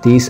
30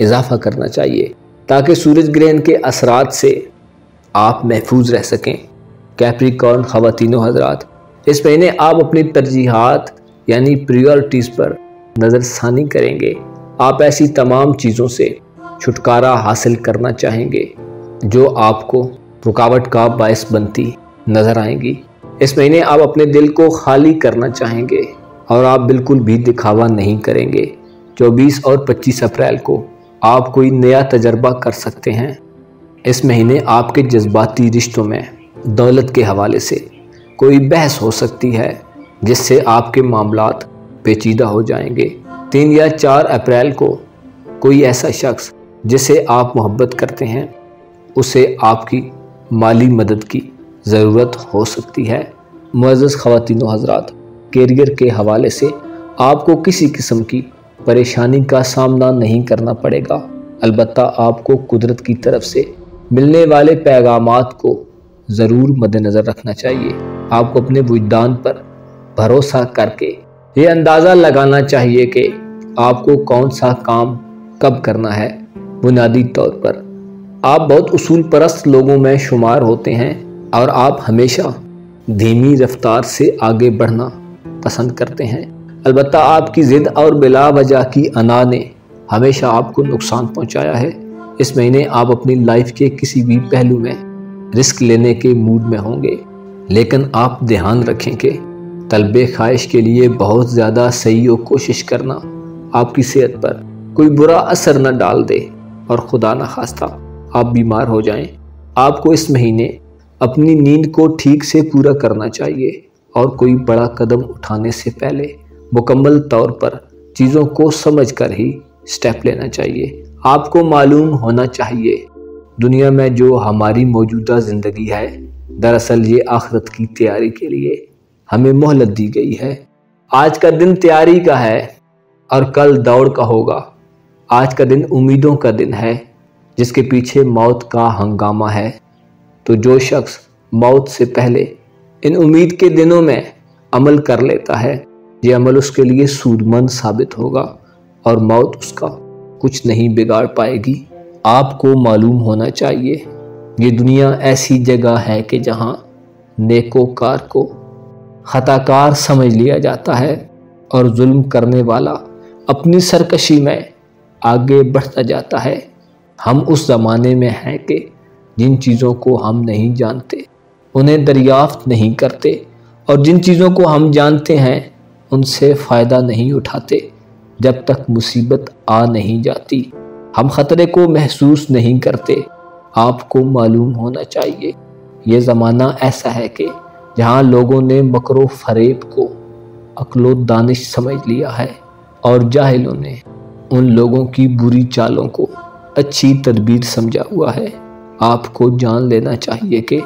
اضافہ کرنا چاہیے تاکہ سورج گرہن کے اثرات سے آپ محفوظ رہ سکیں۔ کیپریکارن خواتین و حضرات، اس مہینے آپ اپنی ترجیحات یعنی پریورٹیز پر نظر ثانی کریں گے۔ آپ ایسی تمام چیزوں سے چھٹکارا حاصل کرنا چاہیں گے جو آپ کو رکاوٹ کا باعث بنتی نظر آئیں گی۔ اس مہینے آپ اپنے دل کو خالی کرنا چاہیں گے اور آپ بالکل بھی دکھاوا نہیں کریں گے۔ 24 اور 25 اپریل کو آپ کوئی نیا تجربہ کر سکتے ہیں۔ اس مہینے آپ کے جذباتی رشتوں میں دولت کے حوالے سے کوئی بحث ہو سکتی ہے جس سے آپ کے معاملات پیچیدہ ہو جائیں گے۔ 3 یا 4 اپریل کو کوئی ایسا شخص جسے آپ محبت کرتے ہیں اسے آپ کی مالی مدد کی ضرورت ہو سکتی ہے۔ معزز خواتین و حضرات، کیریئر کے حوالے سے آپ کو کسی قسم کی پریشانی کا سامنا نہیں کرنا پڑے گا، البتہ آپ کو قدرت کی طرف سے ملنے والے پیغامات کو ضرور مد نظر رکھنا چاہیے۔ آپ کو اپنے وجدان پر بھروسہ کر کے یہ اندازہ لگانا چاہیے کہ آپ کو کون سا کام کب کرنا ہے۔ بنیادی طور پر آپ بہت اصول پرست لوگوں میں شمار ہوتے ہیں اور آپ ہمیشہ دھیمی رفتار سے آگے بڑھنا پسند کرتے ہیں، البتہ آپ کی ضد اور بلا وجہ کی انا نے ہمیشہ آپ کو نقصان پہنچایا ہے۔ اس مہینے آپ اپنی لائف کے کسی بھی پہلو میں رسک لینے کے موڈ میں ہوں گے، لیکن آپ دھیان رکھیں کہ طلب خواہش کے لیے بہت زیادہ صحیح و کوشش کرنا آپ کی صحت پر کوئی برا اثر نہ ڈال دے اور خدا نخواستہ آپ بیمار ہو جائیں۔ آپ کو اس مہینے اپنی نیند کو ٹھیک سے پورا کرنا چاہیے اور کوئی بڑا قدم اٹھانے سے پہلے مکمل طور پر چیزوں کو سمجھ کر ہی سٹیپ لینا چاہیے۔ آپ کو معلوم ہونا چاہیے دنیا میں جو ہماری موجودہ زندگی ہے دراصل یہ آخرت کی تیاری کے لیے ہمیں مہلت دی گئی ہے۔ آج کا دن تیاری کا ہے اور کل دوڑ کا ہوگا۔ آج کا دن امیدوں کا دن ہے جس کے پیچھے موت کا ہنگامہ ہے، تو جو شخص موت سے پہلے ان امید کے دنوں میں عمل کر لیتا ہے یہ عمل اس کے لیے سودمند ثابت ہوگا اور موت اس کا کچھ نہیں بگاڑ پائے گی۔ آپ کو معلوم ہونا چاہیے یہ دنیا ایسی جگہ ہے کہ جہاں نیکوکار کو خطا کار سمجھ لیا جاتا ہے اور ظلم کرنے والا اپنی سرکشی میں آگے بڑھتا جاتا ہے۔ ہم اس زمانے میں ہیں کہ جن چیزوں کو ہم نہیں جانتے انہیں دریافت نہیں کرتے اور جن چیزوں کو ہم جانتے ہیں ان سے فائدہ نہیں اٹھاتے جب تک مصیبت آ نہیں جاتی۔ ہم خطرے کو محسوس نہیں کرتے۔ آپ کو معلوم ہونا چاہیے یہ زمانہ ایسا ہے کہ جہاں لوگوں نے مکر و فریب کو عقل و دانش سمجھ لیا ہے اور جاہلوں نے ان لوگوں کی بری چالوں کو اچھی تدبیر سمجھا ہوا ہے۔ آپ کو جان لینا چاہیے کہ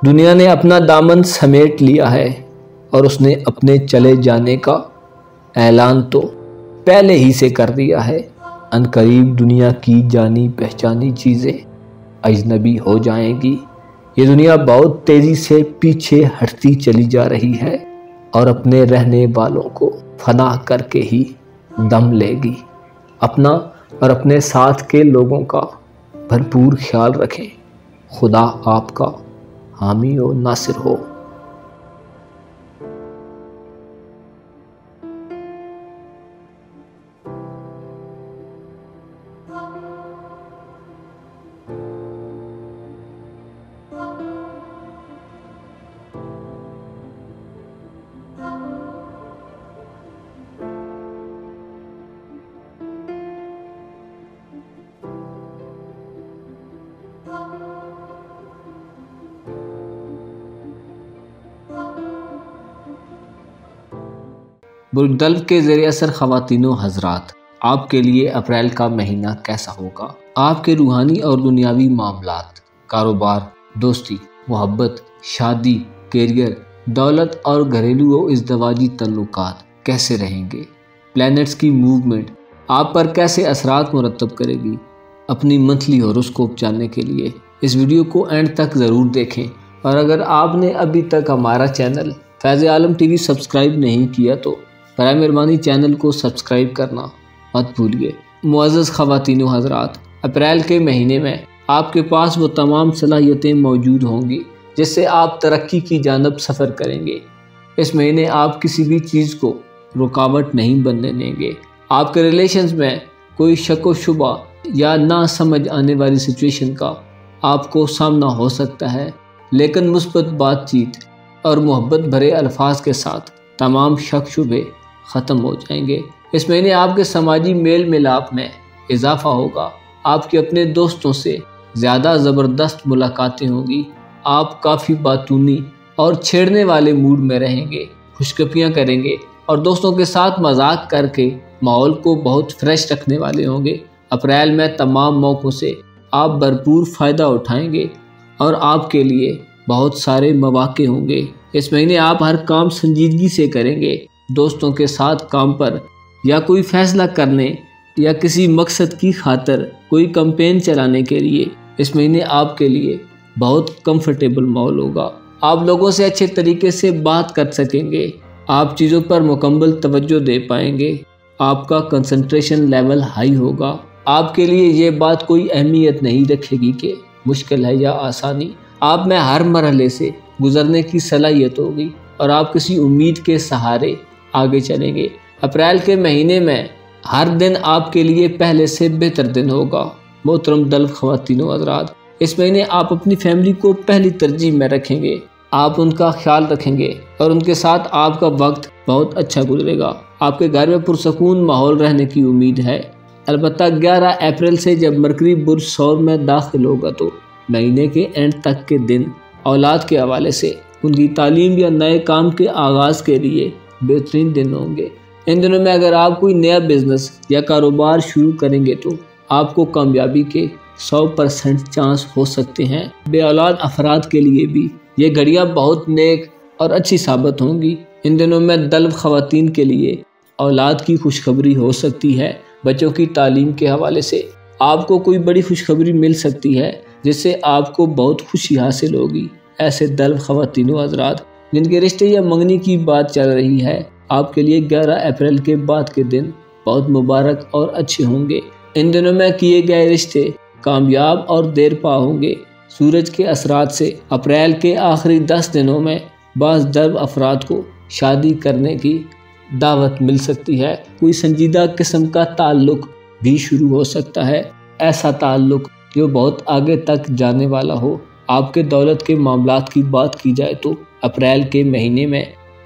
دنیا نے اپنا دامن سمیٹ لیا ہے اور اس نے اپنے چلے جانے کا اعلان تو پہلے ہی سے کر دیا ہے۔ عنقریب دنیا کی جانی پہچانی چیزیں اجنبی ہو جائیں گی۔ یہ دنیا بہت تیزی سے پیچھے ہٹتی چلی جا رہی ہے اور اپنے رہنے والوں کو فنا کر کے ہی دم لے گی۔ اپنا اور اپنے ساتھ کے لوگوں کا بھرپور خیال رکھیں۔ خدا آپ کا حامی و ناصر ہو۔ برج دلو کے زیر اثر خواتین و حضرات، آپ کے لیے اپریل کا مہینہ کیسا ہوگا؟ آپ کے روحانی اور دنیاوی معاملات، کاروبار، دوستی، محبت، شادی، کیریئر، دولت اور گھریلو و ازدواجی تعلقات کیسے رہیں گے؟ پلینٹس کی موومنٹ آپ پر کیسے اثرات مرتب کرے گی؟ اپنی منتھلی ہوروسکوپ جاننے کے لیے اس ویڈیو کو اینڈ تک ضرور دیکھیں، اور اگر آپ نے ابھی تک ہمارا چینل فیض عالم ٹی وی سبسکرائب نہیں کیا تو برائے مہربانی چینل کو سبسکرائب کرنا مت بھولیے۔ معزز خواتین و حضرات، اپریل کے مہینے میں آپ کے پاس وہ تمام صلاحیتیں موجود ہوں گی جس سے آپ ترقی کی جانب سفر کریں گے۔ اس مہینے آپ کسی بھی چیز کو رکاوٹ نہیں بننے دیں گے۔ آپ کے ریلیشنز میں کوئی شک و شبہ یا نہ سمجھ آنے والی سچویشن کا آپ کو سامنا ہو سکتا ہے، لیکن مثبت بات چیت اور محبت بھرے الفاظ کے ساتھ تمام شک شبے ختم ہو جائیں گے۔ اس مہینے آپ کے سماجی میل ملاپ میں اضافہ ہوگا۔ آپ کے اپنے دوستوں سے زیادہ زبردست ملاقاتیں ہوں گی۔ آپ کافی باتونی اور چھیڑنے والے موڈ میں رہیں گے، خوشگپیاں کریں گے اور دوستوں کے ساتھ مذاق کر کے ماحول کو بہت فریش رکھنے والے ہوں گے۔ اپریل میں تمام موقعوں سے آپ بھرپور فائدہ اٹھائیں گے اور آپ کے لیے بہت سارے مواقع ہوں گے۔ اس مہینے آپ ہر کام سنجیدگی سے کریں گے۔ دوستوں کے ساتھ کام پر یا کوئی فیصلہ کرنے یا کسی مقصد کی خاطر کوئی کمپین چلانے کے لیے اس مہینے آپ کے لیے بہت کمفرٹیبل ماحول ہوگا۔ آپ لوگوں سے اچھے طریقے سے بات کر سکیں گے۔ آپ چیزوں پر مکمل توجہ دے پائیں گے۔ آپ کا کنسنٹریشن لیول ہائی ہوگا۔ آپ کے لیے یہ بات کوئی اہمیت نہیں رکھے گی کہ مشکل ہے یا آسانی۔ آپ میں ہر مرحلے سے گزرنے کی صلاحیت ہوگی اور آپ کسی امید کے سہارے آگے چلیں گے۔ اپریل کے مہینے میں ہر دن آپ کے لیے پہلے سے بہتر دن ہوگا۔ محترم دلف خواتین و حضرات، اس مہینے آپ اپنی فیملی کو پہلی ترجیح میں رکھیں گے۔ آپ ان کا خیال رکھیں گے اور ان کے ساتھ آپ کا وقت بہت اچھا گزرے گا۔ آپ کے گھر میں پرسکون ماحول رہنے کی امید ہے۔ البتہ 11 اپریل سے جب مرکری برج ثور میں داخل ہوگا تو مہینے کے اینڈ تک کے دن اولاد کے حوالے سے ان کی تعلیم یا نئے کام کے آغاز کے لیے بہترین دن ہوں گے۔ ان دنوں میں اگر آپ کوئی نیا بزنس یا کاروبار شروع کریں گے تو آپ کو کامیابی کے 100% چانس ہو سکتے ہیں۔ بے اولاد افراد کے لیے بھی یہ گھڑیاں بہت نیک اور اچھی ثابت ہوں گی۔ ان دنوں میں دلف خواتین کے لیے اولاد کی خوشخبری ہو سکتی ہے۔ بچوں کی تعلیم کے حوالے سے آپ کو کوئی بڑی خوشخبری مل سکتی ہے جس سے آپ کو بہت خوشی حاصل ہوگی۔ ایسے دلف خواتین و حضرات جن کے رشتے یا منگنی کی بات چل رہی ہے، آپ کے لیے 11 اپریل کے بعد کے دن بہت مبارک اور اچھے ہوں گے۔ ان دنوں میں کیے گئے رشتے کامیاب اور دیر پا ہوں گے۔ سورج کے اثرات سے اپریل کے آخری 10 دنوں میں بعض درب افراد کو شادی کرنے کی دعوت مل سکتی ہے۔ کوئی سنجیدہ قسم کا تعلق بھی شروع ہو سکتا ہے، ایسا تعلق جو بہت آگے تک جانے والا ہو۔ آپ کے دولت کے معاملات کی بات کی جائے تو اپریل کے مہینے میں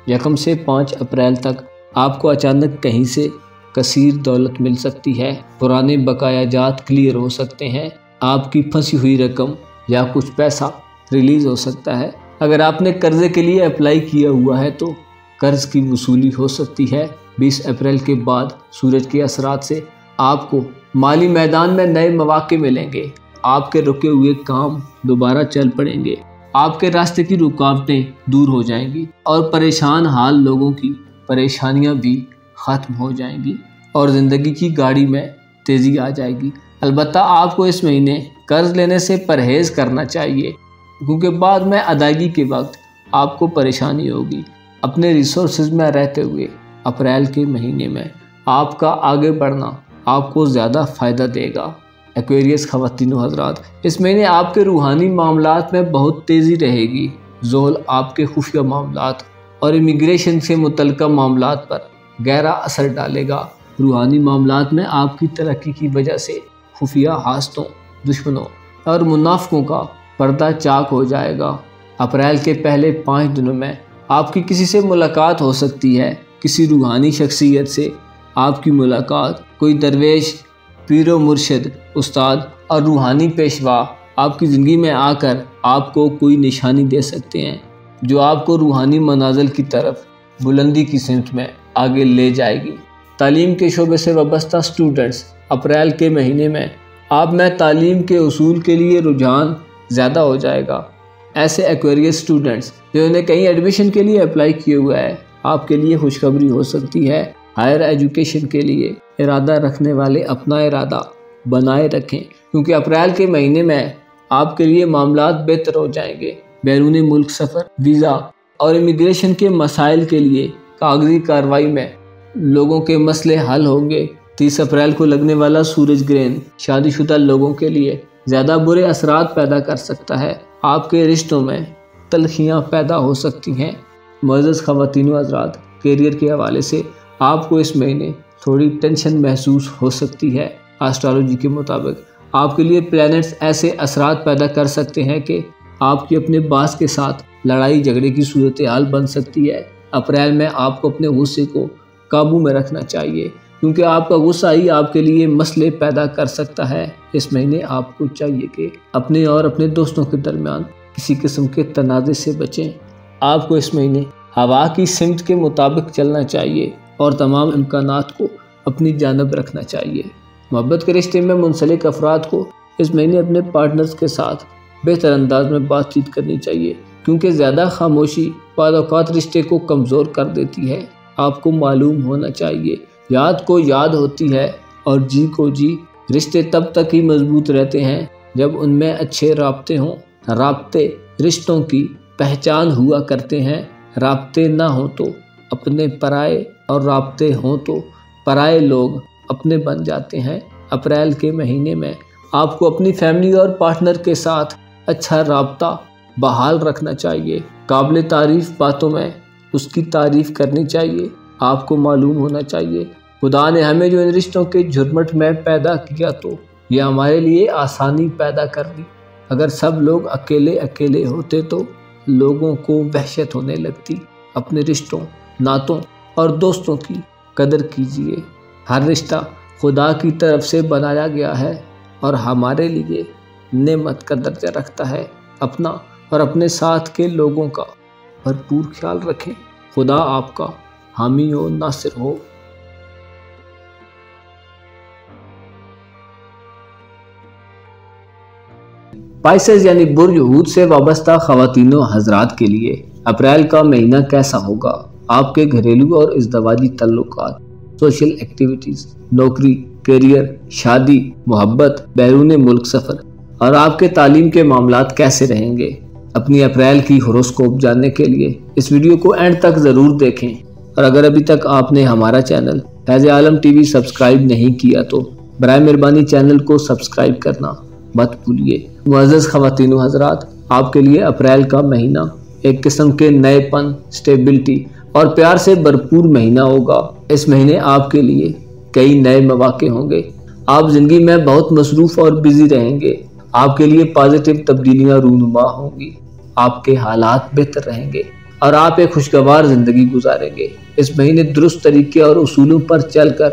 1 سے 5 اپریل تک آپ کو اچانک کہیں سے کثیر دولت مل سکتی ہے۔ پرانے بقایا جات کلیئر ہو سکتے ہیں۔ آپ کی پھنسی ہوئی رقم یا کچھ پیسہ ریلیز ہو سکتا ہے۔ اگر آپ نے قرضے کے لیے اپلائی کیا ہوا ہے تو قرض کی وصولی ہو سکتی ہے۔ 20 اپریل کے بعد سورج کے اثرات سے آپ کو مالی میدان میں نئے مواقع ملیں گے۔ آپ کے رکے ہوئے کام دوبارہ چل پڑیں گے۔ آپ کے راستے کی رکاوٹیں دور ہو جائیں گی اور پریشان حال لوگوں کی پریشانیاں بھی ختم ہو جائیں گی اور زندگی کی گاڑی میں تیزی آ جائے گی۔ البتہ آپ کو اس مہینے قرض لینے سے پرہیز کرنا چاہیے کیونکہ بعد میں ادائیگی کے وقت آپ کو پریشانی ہوگی۔ اپنے ریسورسز میں رہتے ہوئے اپریل کے مہینے میں آپ کا آگے بڑھنا آپ کو زیادہ فائدہ دے گا۔ ایکویریس خواتین و حضرات، اس مہینے آپ کے روحانی معاملات میں بہت تیزی رہے گی۔ زحل آپ کے خفیہ معاملات اور امیگریشن سے متعلقہ معاملات پر گہرا اثر ڈالے گا۔ روحانی معاملات میں آپ کی ترقی کی وجہ سے خفیہ حاسدوں، دشمنوں اور منافقوں کا پردہ چاک ہو جائے گا۔ اپریل کے پہلے 5 دنوں میں آپ کی کسی سے ملاقات ہو سکتی ہے۔ کسی روحانی شخصیت سے آپ کی ملاقات، کوئی درویش، پیر و مرشد، استاد اور روحانی پیشوا آپ کی زندگی میں آ کر آپ کو کوئی نشانی دے سکتے ہیں جو آپ کو روحانی منازل کی طرف بلندی کی سمت میں آگے لے جائے گی۔ تعلیم کے شعبے سے وابستہ اسٹوڈنٹس، اپریل کے مہینے میں آپ میں تعلیم کے اصول کے لیے رجحان زیادہ ہو جائے گا۔ ایسے ایکویریس اسٹوڈنٹس جنہوں نے کہیں ایڈمیشن کے لیے اپلائی کیے ہوا ہے، آپ کے لیے خوشخبری ہو سکتی ہے۔ ہائر ایجوکیشن کے لیے ارادہ رکھنے والے اپنا ارادہ بنائے رکھیں کیونکہ اپریل کے مہینے میں آپ کے لیے معاملات بہتر ہو جائیں گے۔ بیرون ملک سفر، ویزا اور امیگریشن کے مسائل کے لیے کاغذی کارروائی میں لوگوں کے مسئلے حل ہوں گے۔ 30 اپریل کو لگنے والا سورج گرہن شادی شدہ لوگوں کے لیے زیادہ برے اثرات پیدا کر سکتا ہے۔ آپ کے رشتوں میں تلخیاں پیدا ہو سکتی ہیں۔ معزز خواتین و حضرات، کیریئر کے حوالے سے آپ کو اس مہینے تھوڑی ٹینشن محسوس ہو سکتی ہے۔ ایسٹرالوجی کے مطابق آپ کے لیے پلینٹس ایسے اثرات پیدا کر سکتے ہیں کہ آپ کی اپنے باس کے ساتھ لڑائی جھگڑے کی صورتحال بن سکتی ہے۔ اپریل میں آپ کو اپنے غصے کو قابو میں رکھنا چاہیے، کیونکہ آپ کا غصہ ہی آپ کے لیے مسئلے پیدا کر سکتا ہے۔ اس مہینے آپ کو چاہیے کہ اپنے اور اپنے دوستوں کے درمیان کسی قسم کے تنازع سے بچیں۔ آپ کو اس مہینے ہوا کی سمت کے مطابق چلنا چاہیے اور تمام امکانات کو اپنی جانب رکھنا چاہیے۔ محبت کے رشتے میں منسلک افراد کو اس مہینے اپنے پارٹنرز کے ساتھ بہتر انداز میں بات چیت کرنی چاہیے، کیونکہ زیادہ خاموشی بعض اوقات رشتے کو کمزور کر دیتی ہے۔ آپ کو معلوم ہونا چاہیے، یاد کو یاد ہوتی ہے اور جی کو جی۔ رشتے تب تک ہی مضبوط رہتے ہیں جب ان میں اچھے رابطے ہوں۔ رابطے رشتوں کی پہچان ہوا کرتے ہیں۔ رابطے نہ ہوں تو اپنے پرائے اور رابطے ہوں تو پرائے لوگ اپنے بن جاتے ہیں۔ اپریل کے مہینے میں آپ کو اپنی فیملی اور پارٹنر کے ساتھ اچھا رابطہ بحال رکھنا چاہیے۔ قابل تعریف باتوں میں اس کی تعریف کرنی چاہیے۔ آپ کو معلوم ہونا چاہیے، خدا نے ہمیں جو ان رشتوں کے جھرمٹ میں پیدا کیا تو یہ ہمارے لیے آسانی پیدا کر دی۔ اگر سب لوگ اکیلے اکیلے ہوتے تو لوگوں کو وحشت ہونے لگتی۔ اپنے رشتوں، نعتوں اور دوستوں کی قدر کیجیے۔ ہر رشتہ خدا کی طرف سے بنایا گیا ہے اور ہمارے لیے نعمت کا درجہ رکھتا ہے۔ اپنا اور اپنے ساتھ کے لوگوں کا بھرپور خیال رکھیں۔ خدا آپ کا حامی و ناصر ہو۔ پائسز یعنی برج حوت سے وابستہ خواتین و حضرات کے لیے اپریل کا مہینہ کیسا ہوگا؟ آپ کے گھریلو اور ازدواجی تعلقات، سوشل ایکٹیویٹیز، نوکری، کیریئر، شادی، محبت، بیرون ملک سفر اور آپ کے تعلیم کے معاملات کیسے رہیں گے؟ اپنی اپریل کی ہوروسکوپ جاننے کے لیے اس ویڈیو کو اینڈ تک ضرور دیکھیں، اور اگر ابھی تک آپ نے ہمارا چینل فیض عالم ٹی وی سبسکرائب نہیں کیا تو برائے مہربانی چینل کو سبسکرائب کرنا مت بھولیے۔ معزز خواتین و حضرات، آپ کے لیے اپریل کا مہینہ ایک قسم کے نئے پن، سٹیبلٹی اور پیار سے بھرپور مہینہ ہوگا۔ اس مہینے آپ کے لیے کئی نئے مواقع ہوں گے۔ آپ زندگی میں بہت مصروف اور بزی رہیں گے۔ آپ کے لیے پازیٹیو تبدیلیاں رونما ہوں گی۔ آپ کے حالات بہتر رہیں گے اور آپ ایک خوشگوار زندگی گزاریں گے۔ اس مہینے درست طریقے اور اصولوں پر چل کر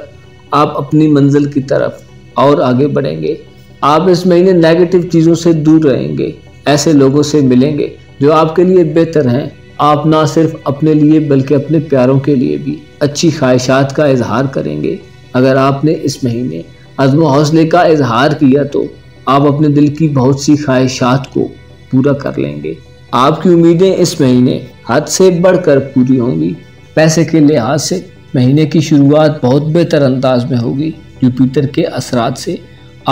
آپ اپنی منزل کی طرف اور آگے بڑھیں گے۔ آپ اس مہینے نیگیٹو چیزوں سے دور رہیں گے، ایسے لوگوں سے ملیں گے جو آپ کے لیے بہتر ہیں۔ آپ نہ صرف اپنے لیے بلکہ اپنے پیاروں کے لیے بھی اچھی خواہشات کا اظہار کریں گے۔ اگر آپ نے اس مہینے عزم و حوصلے کا اظہار کیا تو آپ اپنے دل کی بہت سی خواہشات کو پورا کر لیں گے۔ آپ کی امیدیں اس مہینے حد سے بڑھ کر پوری ہوں گی۔ پیسے کے لحاظ سے مہینے کی شروعات بہت بہتر انداز میں ہوگی۔ جوپیٹر کے اثرات سے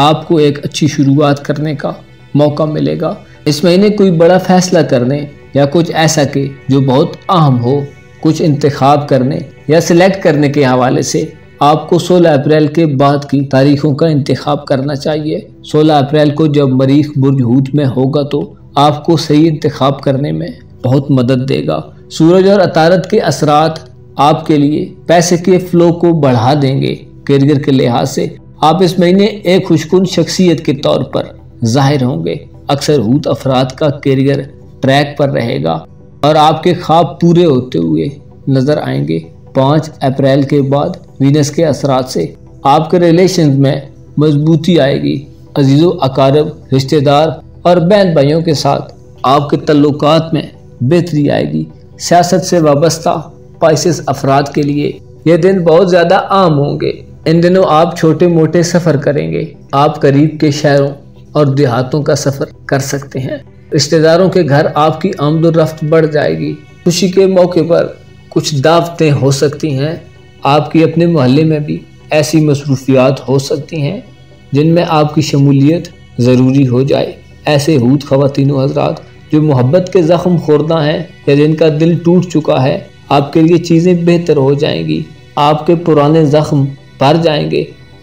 آپ کو ایک اچھی شروعات کرنے کا موقع ملے گا۔ اس مہینے کوئی بڑا فیصلہ کرنے یا کچھ ایسا کہ جو بہت اہم ہو، کچھ انتخاب کرنے یا سلیکٹ کرنے کے حوالے سے آپ کو 16 اپریل کے بعد کی تاریخوں کا انتخاب کرنا چاہیے۔ 16 اپریل کو جب مریخ برج حوت میں ہوگا تو آپ کو صحیح انتخاب کرنے میں بہت مدد دے گا۔ سورج اور عطارد کے اثرات آپ کے لیے پیسے کے فلو کو بڑھا دیں گے۔ کیریئر کے لحاظ سے آپ اس مہینے ایک خوشکن شخصیت کے طور پر ظاہر ہوں گے۔ اکثر حوت افراد کا کیریئر ٹریک پر رہے گا اور آپ کے خواب پورے ہوتے ہوئے نظر آئیں گے۔ 5 اپریل کے بعد وینس کے اثرات سے آپ کے ریلیشنز میں مضبوطی آئے گی۔ عزیز و اقارب، رشتہ دار اور بہن بھائیوں کے ساتھ آپ کے تعلقات میں بہتری آئے گی۔ سیاست سے وابستہ پائسز افراد کے لیے یہ دن بہت زیادہ عام ہوں گے۔ ان دنوں آپ چھوٹے موٹے سفر کریں گے۔ آپ قریب کے شہروں اور دیہاتوں کا سفر کر سکتے ہیں۔ رشتہ داروں کے گھر آپ کی آمد و رفت بڑھ جائے گی۔ خوشی کے موقع پر کچھ دعوتیں ہو سکتی ہیں۔ آپ کی اپنے محلے میں بھی ایسی مصروفیات ہو سکتی ہیں جن میں آپ کی شمولیت ضروری ہو جائے۔ ایسے حوت خواتین و حضرات جو محبت کے زخم خوردہ ہیں یا جن کا دل ٹوٹ چکا ہے، آپ کے لیے چیزیں بہتر ہو جائیں گی۔ آپ کے پرانے زخم بھر جائیں گے